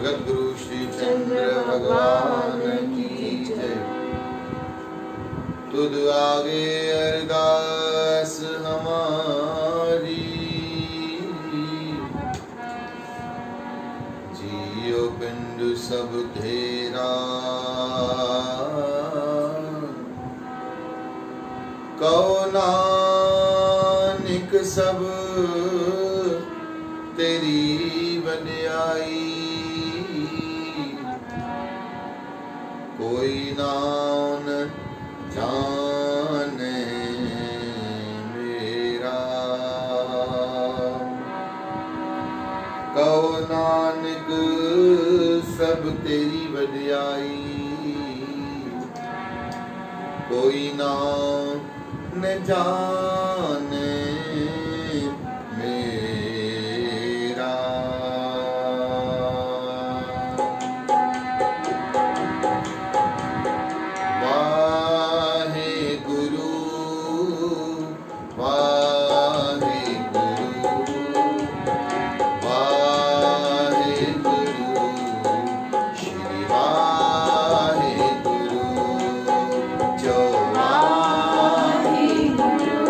जगत गुरु श्री चंद्र भगवान की जय। तुद आगे अरदास हमारी, जियो पिंड सब तेरा, कहो नानक सब तेरी वड्याई, कोई नाम न जाने मेरा, कहो नानक सब तेरी वड्याई, कोई नाम न जाने मेरा। वाहे गुरु वाहे गुरु वाहे गुरु श्री वाहे गुरु जो वाहे गुरु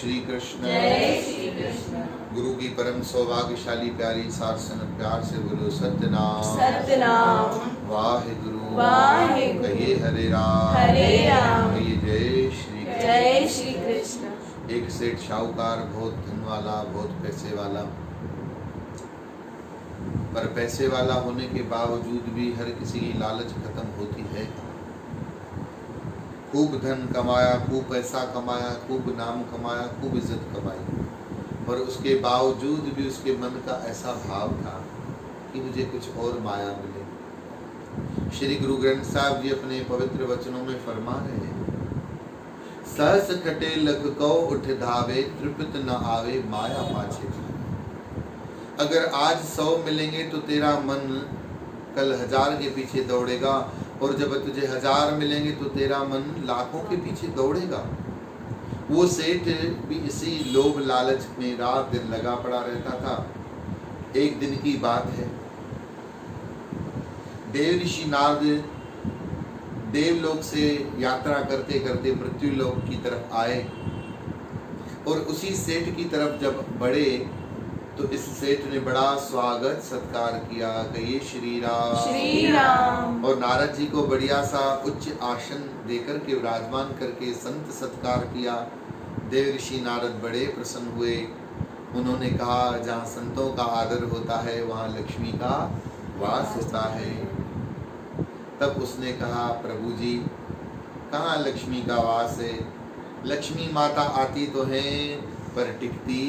श्री कृष्ण। जय श्री कृष्ण। गुरु की परम सौभाग्यशाली प्यारी सार संगत प्यार से बोलो सत्यनाम सत्यनाम। वाहिगुरु वाहिगुरु। कहिए हरे राम हरे राम। कहिए जय श्री कृष्ण। जय श्री कृष्ण। एक सेठ शाहूकार, बहुत धन वाला, बहुत पैसे वाला, पर पैसे वाला होने के बावजूद भी हर किसी की लालच खत्म होती है। खूब धन कमाया, खूब पैसा कमाया, खूब नाम कमाया, खूब इज्जत कमाई, और उसके बावजूद भी उसके मन का ऐसा भाव था कि मुझे कुछ और माया मिले। श्री गुरु ग्रंथ साहब जी अपने पवित्र वचनों में फरमा रहे हैं, सहस कटे लख को उठ धावे, तृप्त न आवे माया पाछे। अगर आज 100 मिलेंगे तो तेरा मन कल 1000 के पीछे दौड़ेगा, और जब तुझे 1000 मिलेंगे तो तेरा मन लाखों के पीछे दौड़ेगा। वो सेठ भी इसी लोभ लालच में रात दिन लगा पड़ा रहता था। एक दिन की बात है, देव ऋषि नारद देवलोक से यात्रा करते करते मृत्यु लोक की तरफ आए, और उसी सेठ की तरफ जब बढ़े तो इस सेठ ने बड़ा स्वागत सत्कार किया। कहिए श्री राम। श्री राम। और नारद जी को बढ़िया सा उच्च आसन देकर के विराजमान करके संत सत्कार किया। देव ऋषि नारद बड़े प्रसन्न हुए। उन्होंने कहा, जहाँ संतों का आदर होता है वहाँ लक्ष्मी का वास होता है। तब उसने कहा, प्रभु जी कहाँ लक्ष्मी का वास है? लक्ष्मी माता आती तो है पर टिकती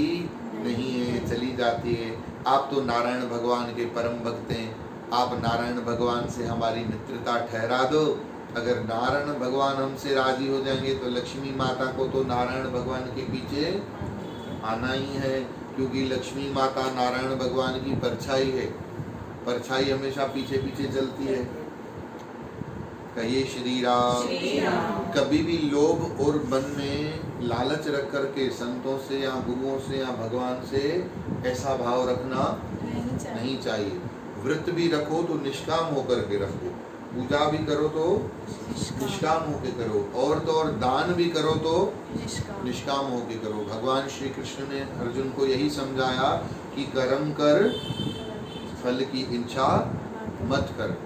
नहीं है, चली जाती है। आप तो नारायण भगवान के परम भक्त हैं, आप नारायण भगवान से हमारी मित्रता ठहरा दो। अगर नारायण भगवान हमसे राजी हो जाएंगे तो लक्ष्मी माता को तो नारायण भगवान के पीछे आना ही है, क्योंकि लक्ष्मी माता नारायण भगवान की परछाई है। परछाई हमेशा पीछे पीछे चलती है। कहिए श्री राम। श्री राम। कभी भी लोभ और मन में लालच रख करके संतों से या गुरुओं से या भगवान से ऐसा भाव रखना नहीं चाहिए। व्रत भी रखो तो निष्काम होकर के रखो, पूजा भी करो तो निष्काम होके करो, और तो और दान भी करो तो निष्काम होके करो। भगवान श्री कृष्ण ने अर्जुन को यही समझाया कि कर्म कर, फल की इच्छा मत कर।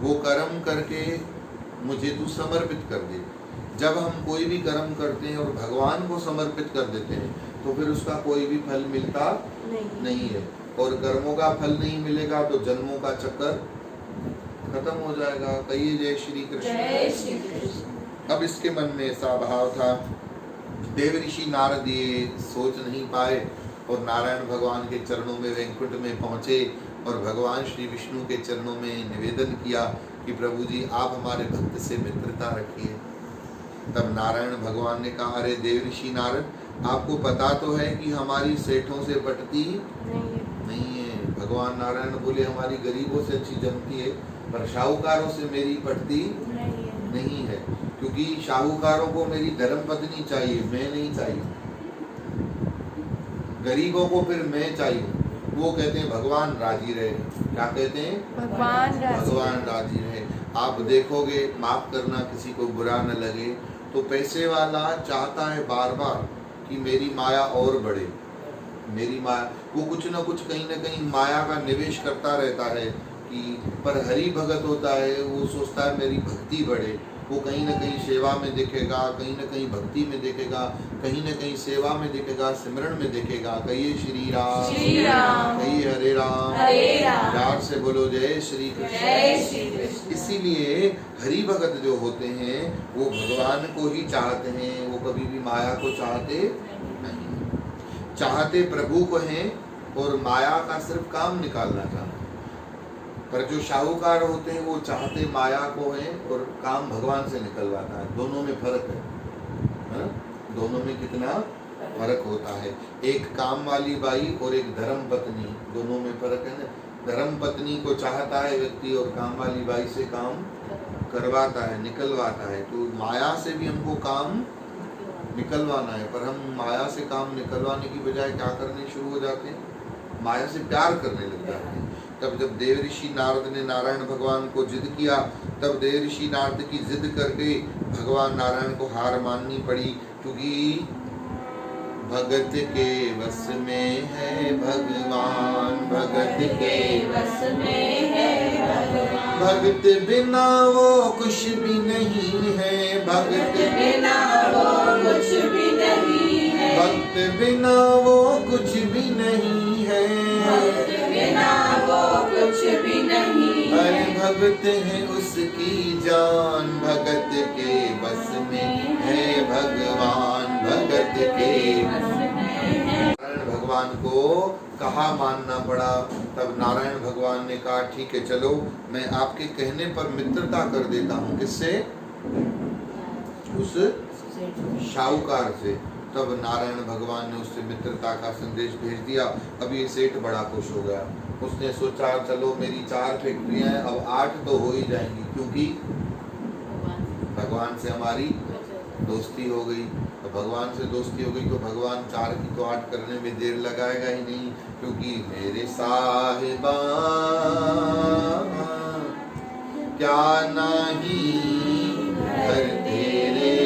वो कर्म करके मुझे तू समर्पित कर दे। जब हम कोई भी कर्म करते हैं और भगवान को समर्पित कर देते हैं तो फिर उसका कोई भी फल मिलता नहीं है, और कर्मों का फल नहीं मिलेगा तो जन्मों का चक्कर खत्म हो जाएगा। कहिए जय श्री कृष्ण। जय श्री कृष्ण। अब इसके मन में ऐसा भाव था। देव ऋषि नारद ये सोच नहीं पाए और नारायण भगवान के चरणों में वैकुंठ में पहुंचे और भगवान श्री विष्णु के चरणों में निवेदन किया कि प्रभु जी आप हमारे भक्त से मित्रता रखिए। तब नारायण भगवान ने कहा, अरे देव ऋषि नारद, आपको पता तो है कि हमारी सेठों से पटती नहीं है। भगवान नारायण बोले, हमारी गरीबों से अच्छी जमती है, पर शाहूकारों से मेरी पटती नहीं है, क्योंकि शाहूकारों को मेरी धर्म पत्नी चाहिए, मैं नहीं चाहिए। गरीबों को फिर मैं चाहिए। वो कहते हैं भगवान राजी रहे। क्या कहते हैं? भगवान राजी रहे। आप देखोगे, माफ करना किसी को बुरा न लगे, तो पैसे वाला चाहता है बार बार कि मेरी माया और बढ़े, मेरी माया। वो कुछ न कुछ कहीं न कहीं माया का निवेश करता रहता है कि, पर हरि भगत होता है, वो सोचता है मेरी भक्ति बढ़े। वो कहीं न कहीं सेवा में दिखेगा, कहीं न कहीं भक्ति में दिखेगा, कहीं न कहीं सेवा में दिखेगा, सिमरन में दिखेगा। कहिए श्री राम। श्री राम। कहिए हरे राम। हरे राम। प्यार से बोलो जय श्री कृष्ण। जय श्री कृष्ण। इसीलिए हरि भगत जो होते हैं वो भगवान को ही चाहते हैं, वो कभी भी माया को चाहते नहीं, चाहते प्रभु को हैं और माया का सिर्फ काम निकालना चाहते। पर जो शाहूकार होते हैं वो चाहते माया को है और काम भगवान से निकलवाना है। दोनों में फर्क है, दोनों में कितना फर्क होता है। एक काम वाली बाई और एक धर्म पत्नी, दोनों में फर्क है ना। धर्म पत्नी को चाहता है व्यक्ति और काम वाली बाई से काम करवाता है, निकलवाता है। तो माया से भी हमको काम निकलवाना है, पर हम माया से काम निकलवाने की बजाय क्या करने शुरू हो जाते हैं? माया से प्यार करने लग जाते हैं। तब जब देव ऋषि नारद ने नारायण भगवान को जिद किया, तब देव ऋषि नारद की जिद करके भगवान नारायण को हार माननी पड़ी, क्योंकि भगत के बस में है भगवान, भगत के बस में है भगवान। भगत बिना वो कुछ भी नहीं है, भगत बिना वो कुछ भी नहीं है, भक्त बिना वो कुछ भी नहीं है, भक्त बिना वो कुछ भी नहीं है। अरे भगत है उसकी जान, भगत के बस में है भगवान, भगत के बस में है। नारायण भगवान को कहा मानना पड़ा। तब नारायण भगवान ने कहा ठीक है चलो मैं आपके कहने पर मित्रता कर देता हूँ। किससे? उस शाहूकार से। तब नारायण भगवान ने उससे मित्रता का संदेश भेज दिया। अब ये सेठ बड़ा खुश हो गया। उसने सोचा चलो मेरी 4 फैक्ट्रियां हैं, अब 8 तो हो ही जाएंगी, क्योंकि भगवान से हमारी दोस्ती हो गई। तो भगवान से दोस्ती हो गई तो भगवान 4 की तो 8 करने में देर लगाएगा ही नहीं, क्योंकि मेरे साहिबा क्या नहीं घर तेरे,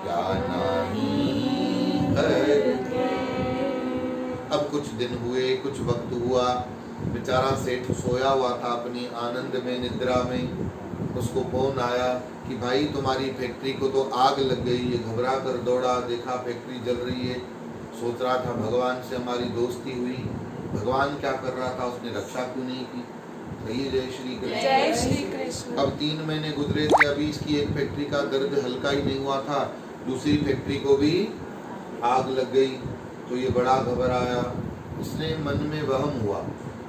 क्या नहीं घर। अब कुछ दिन हुए, कुछ वक्त हुआ, बेचारा सेठ सोया हुआ था अपनी आनंद में, निद्रा में। उसको फोन आया कि भाई तुम्हारी फैक्ट्री को तो आग लग गई है। घबरा कर दौड़ा, देखा फैक्ट्री जल रही है। सोच रहा था भगवान से हमारी दोस्ती हुई, भगवान क्या कर रहा था, उसने रक्षा क्यों नहीं की। कहिए जय श्री कृष्ण। जय श्री कृष्ण। अब 3 महीने गुजरे थे, अभी इसकी एक फैक्ट्री का दर्द हल्का ही नहीं हुआ था, दूसरी फैक्ट्री को भी आग लग गई। तो ये बड़ा घबराया, इसने मन में वहम हुआ।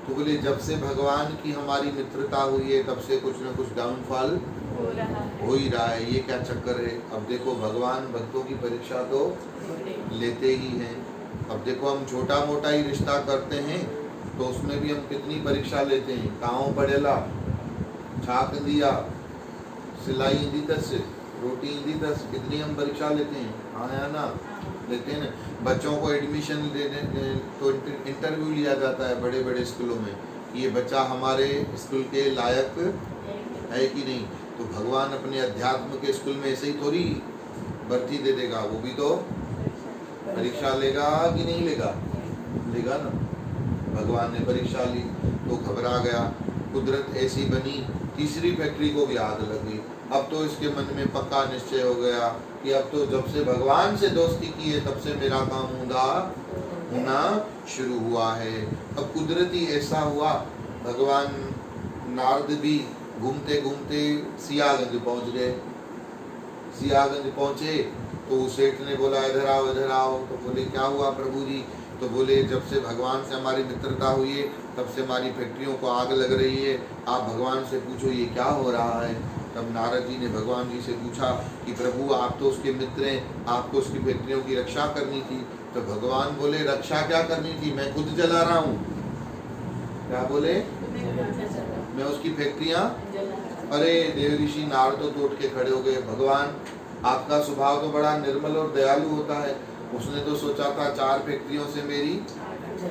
तो बोले जब से भगवान की हमारी मित्रता हुई है तब से कुछ न कुछ डाउनफॉल हो ही रहा है, ये क्या चक्कर है। अब देखो भगवान भक्तों की परीक्षा तो लेते ही हैं। अब देखो हम छोटा मोटा ही रिश्ता करते हैं तो उसमें भी हम कितनी परीक्षा लेते हैं। काओ पड़ेला, छाक दिया, सिलाई इंदी तस, रोटी इंदी तस, कितनी हम परीक्षा लेते हैं। हाँ या ना, लेते हैं ना। बच्चों को एडमिशन देने तो इंटरव्यू लिया जाता है बड़े बड़े स्कूलों में कि ये बच्चा हमारे स्कूल के लायक है कि नहीं। तो भगवान अपने अध्यात्म के स्कूल में ऐसे ही थोड़ी भर्ती दे देगा, वो भी तो परीक्षा लेगा कि नहीं लेगा, लेगा ना। भगवान ने परीक्षा ली तो घबरा गया, कुदरत ऐसी बनी, तीसरी फैक्ट्री को भी आग लग गई। अब तो इसके मन में पक्का निश्चय हो गया कि अब तो जब से भगवान से दोस्ती की है तब से मेरा काम होना शुरू हुआ है। अब कुदरती ऐसा हुआ, भगवान नारद भी घूमते घूमते सियागंज पहुंच गए। सियागंज पहुंचे तो सेठ ने बोला इधर आओ इधर आओ। तो बोले क्या हुआ प्रभु जी। तो बोले जब से भगवान से हमारी मित्रता हुई है तब से हमारी फैक्ट्रियों को आग लग रही है, आप भगवान से पूछो ये क्या हो रहा है। तब नारद जी ने भगवान जी से पूछा कि प्रभु आप तो उसके मित्र हैं, आपको उसकी फैक्ट्रियों की रक्षा करनी थी। तो भगवान बोले रक्षा क्या करनी थी, मैं खुद जला रहा हूँ। क्या बोले, मैं उसकी फैक्ट्रियाँ। अरे देव ऋषि नारद तो टूट के खड़े हो गए। भगवान आपका स्वभाव तो बड़ा निर्मल और दयालु होता है, उसने तो सोचा था 4 फैक्ट्रियों से मेरी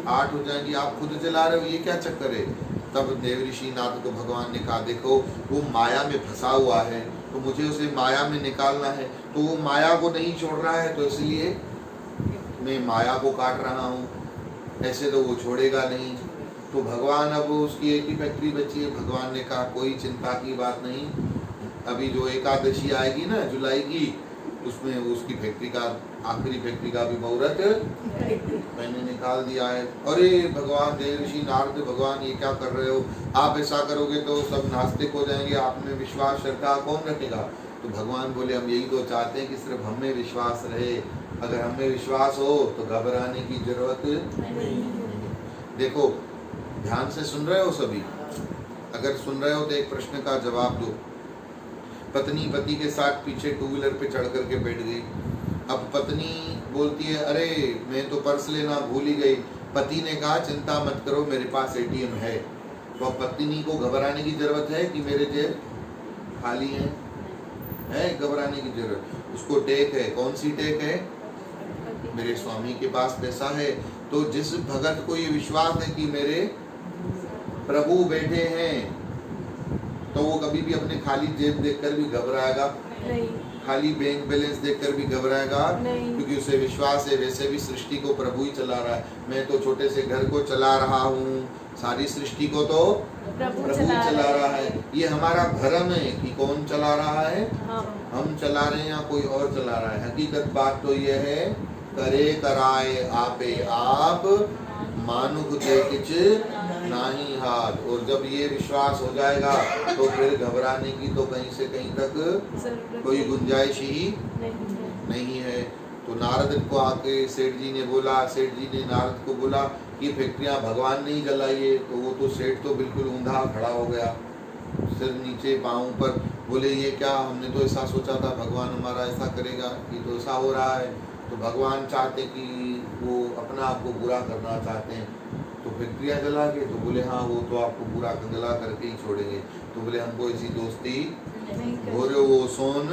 8 हो जाएंगी, आप खुद जला रहे हो, ये क्या चक्कर है। तब देव ऋषि नाथ को भगवान ने कहा देखो वो माया में फंसा हुआ है तो मुझे उसे माया में निकालना है, तो वो माया को नहीं छोड़ रहा है तो इसलिए मैं माया को काट रहा हूँ, ऐसे तो वो छोड़ेगा नहीं। तो भगवान अब उसकी एक ही फैक्ट्री बची है। भगवान ने कहा कोई चिंता की बात नहीं, अभी जो एकादशी आएगी ना जुलाई की, उसमें उसकी फैक्ट्री का आखिरी फैक्ट्री का भी मुहूर्त मैंने निकाल दिया है। अरे भगवान देव ऋषि नारद भगवान ये क्या कर रहे हो, आप ऐसा करोगे तो सब नास्तिक हो जाएंगे, आप में विश्वास श्रद्धा कौन रखेगा। तो भगवान बोले हम यही तो चाहते हैं कि सिर्फ हमें विश्वास रहे, अगर हमें विश्वास हो तो घबराने की जरूरत नहीं। देखो ध्यान से सुन रहे हो सभी, अगर सुन रहे हो तो एक प्रश्न का जवाब दो। पत्नी पति के साथ पीछे 2 व्हीलर पे चढ़ करके बैठ गई। अब पत्नी बोलती है अरे मैं तो पर्स लेना भूल ही गई। पति ने कहा चिंता मत करो मेरे पास ATM है। तो अब पत्नी को घबराने की जरूरत है कि मेरे जेब खाली है घबराने की जरूरत। उसको टेक है, कौन सी टेक है, मेरे स्वामी के पास पैसा है। तो जिस भगत को ये विश्वास है कि मेरे प्रभु बैठे हैं तो वो कभी भी अपने खाली जेब देखकर भी घबराएगा नहीं खाली बैंक बैलेंस देखकर भी घबराएगा नहीं। क्योंकि उसे विश्वास है वैसे भी सृष्टि को प्रभु ही चला रहा है। मैं तो छोटे से घर को चला रहा हूँ, सारी सृष्टि को तो प्रभु ही चला रहा है। ये हमारा भ्रम है कि कौन चला रहा है, हम चला रहे हैं या कोई और चला रहा है। हकीकत बात तो ये है, करे कराए आपे आप मानुख दे किच नाही हाल। और जब ये विश्वास हो जाएगा तो फिर घबराने की तो कहीं से कहीं तक कोई गुंजाइश ही नहीं है। तो नारद को आके सेठ जी ने बोला, सेठ जी ने नारद को बोला कि फैक्ट्रियां भगवान ने ही जलाई है। तो वो तो सेठ तो बिल्कुल ऊंधा खड़ा हो गया, सिर नीचे पाँव पर। बोले ये क्या, हमने तो ऐसा सोचा था भगवान हमारा ऐसा करेगा, कि तो ऐसा हो रहा है। तो भगवान चाहते कि वो अपना आपको बुरा करना चाहते हैं तो फैक्ट्रियाँ जला के। तो बोले हाँ वो तो आपको बुरा गला करके ही छोड़ेंगे। तो बोले हमको ऐसी दोस्ती हो रहे, वो सोन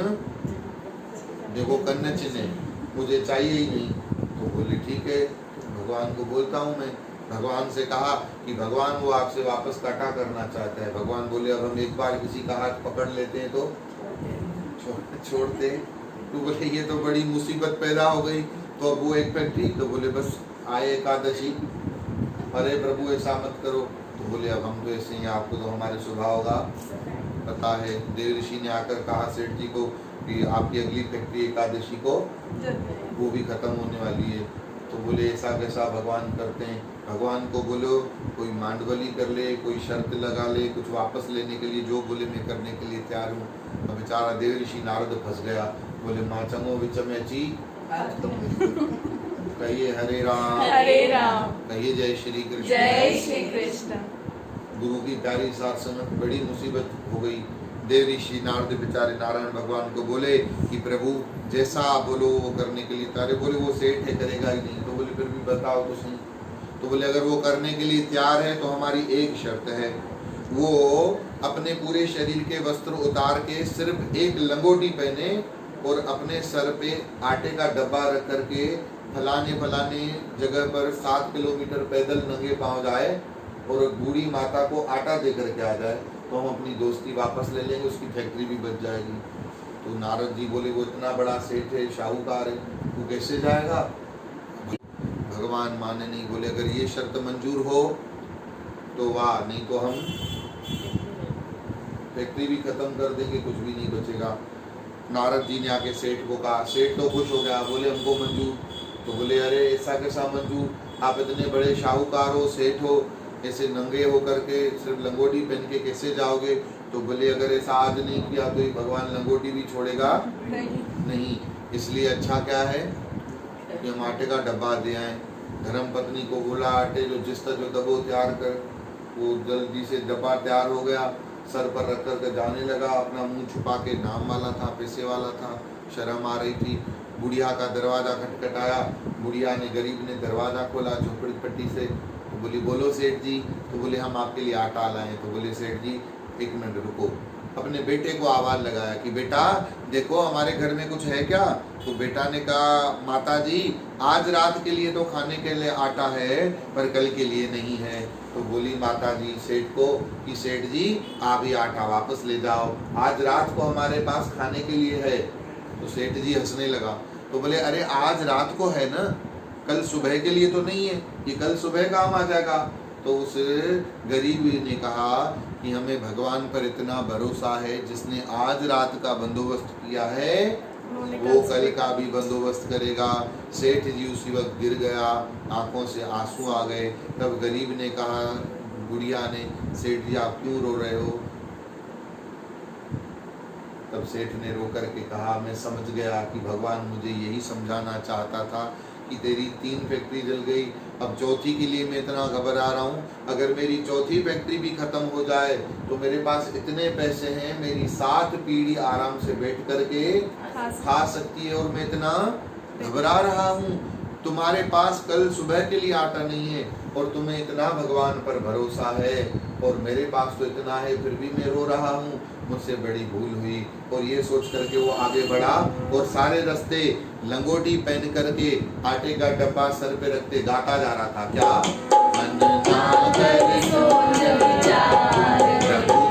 देखो कन्या चिन्ह मुझे चाहिए ही नहीं। तो बोले ठीक है, भगवान को बोलता हूँ मैं। भगवान से कहा कि भगवान वो आपसे वापस काटा करना चाहता है। भगवान बोले अब हम एक बार किसी का हाथ पकड़ लेते हैं तो छोड़ते हैं। तो बोले ये तो बड़ी मुसीबत पैदा हो गई। तो अब वो एक फैक्ट्री, तो बोले बस आए एकादशी, अरे प्रभु ऐसा मत करो। तो बोले अब हम तो ऐसे ही, आपको तो हमारे स्वभाव का पता है। देव ऋषि ने आकर कहा सेठ जी को कि आपकी अगली फैक्ट्री एकादशी को वो भी खत्म होने वाली है। तो बोले ऐसा कैसा भगवान करते हैं। भगवान को बोलो कोई मांडवली कर ले, कोई शर्त लगा ले, कुछ वापस लेने के लिए, जो बोले मैं करने के लिए तैयार हूँ। अब बेचारा देव ऋषि नारद फंस गया। बोले माँ चंगो विच में ची कहिए हरे राम, कहिए जय श्री कृष्ण। जय श्री कृष्ण। गुरु की प्यारी साथ संगत, बड़ी मुसीबत हो गई। देव ऋषि नारद बेचारे नारायण भगवान को बोले कि प्रभु जैसा बोलो वो करने के लिए तारे। बोले वो सेठ है, करेगा ही नहीं। तो बोले फिर भी बताओ तो सही। तो बोले अगर वो करने के लिए तैयार है तो हमारी एक शर्त है, वो अपने पूरे शरीर के वस्त्र उतार के सिर्फ एक लंगोटी पहने और अपने सर पे आटे का डब्बा रख करके फलाने जगह पर 7 किलोमीटर पैदल नंगे पांव जाए और बूढ़ी माता को आटा दे करके आ जाए, तो हम अपनी दोस्ती वापस ले लेंगे, उसकी फैक्ट्री भी बच जाएगी। तो नारद जी बोले वो इतना बड़ा सेठ है, शाहूकार है, वो कैसे जाएगा। भगवान माने नहीं। बोले अगर ये शर्त मंजूर हो तो वाह, नहीं तो हम फैक्ट्री भी खत्म कर देंगे, कुछ भी नहीं बचेगा। नारद जी ने आके सेठ को कहा। सेठ तो खुश हो गया, बोले हमको मंजूर। तो बोले अरे ऐसा कैसा मंजूर, आप इतने बड़े शाहूकार हो, सेठ हो, ऐसे नंगे हो करके सिर्फ लंगोटी पहन के कैसे जाओगे। तो बोले अगर ऐसा आज नहीं किया तो भगवान लंगोटी भी छोड़ेगा नहीं। इसलिए अच्छा क्या है कि हम आटे का डब्बा दे आए। धर्म पत्नी को बोला आटे जो जिस तरह जो दबो तैयार कर। वो जल्दी से डब्बा तैयार हो गया, सर पर रख कर जाने लगा। अपना मुंह छुपा के, नाम वाला था, पैसे वाला था, शर्म आ रही थी। बुढ़िया का दरवाजा खटखटाया। बुढ़िया ने, गरीब ने दरवाजा खोला झोपड़ी पट्टी से। तो बोली बोलो सेठ जी। तो बोले हम आपके लिए आटा लाए। तो बोले सेठ जी एक मिनट रुको। अपने बेटे को आवाज लगाया कि बेटा देखो हमारे घर में कुछ है क्या। तो बेटा ने कहा माता जी आज रात के लिए तो खाने के लिए आटा है पर कल के लिए नहीं है। तो बोली माता जी सेठ को कि सेठ जी आप ही आटा वापस ले जाओ, आज रात को हमारे पास खाने के लिए है। तो सेठ जी हंसने लगा। तो बोले अरे आज रात को है ना, कल सुबह के लिए तो नहीं है, ये कल सुबह काम आ जाएगा। तो उस गरीब ने कहा कि हमें भगवान पर इतना भरोसा है, जिसने आज रात का बंदोबस्त किया है वो कल का भी बंदोबस्त करेगा। सेठ जी उसी वक्त गिर गया, आंखों से आंसू आ गए। तब गरीब ने कहा, बुढ़िया ने, सेठ जी आप क्यों रो रहे हो। तब सेठ ने रो करके कहा मैं समझ गया कि भगवान मुझे यही समझाना चाहता था कि तेरी 3 फैक्ट्री जल गई, अब चौथी के लिए मैं इतना घबरा रहा हूँ। अगर मेरी चौथी फैक्ट्री भी खत्म हो जाए तो मेरे पास इतने पैसे हैं, मेरी 7 पीढ़ी आराम से बैठ करके खा सकती है, और मैं इतना घबरा रहा हूँ। तुम्हारे पास कल सुबह के लिए आटा नहीं है और तुम्हें इतना भगवान पर भरोसा है, और मेरे पास तो इतना है फिर भी मैं रो रहा हूँ, मुझसे बड़ी भूल हुई। और ये सोच करके वो आगे बढ़ा और सारे रास्ते लंगोटी पहन करके आटे का डब्बा सर पे रखते गाता जा रहा था, क्या मन ना करे सोच विचार प्रभु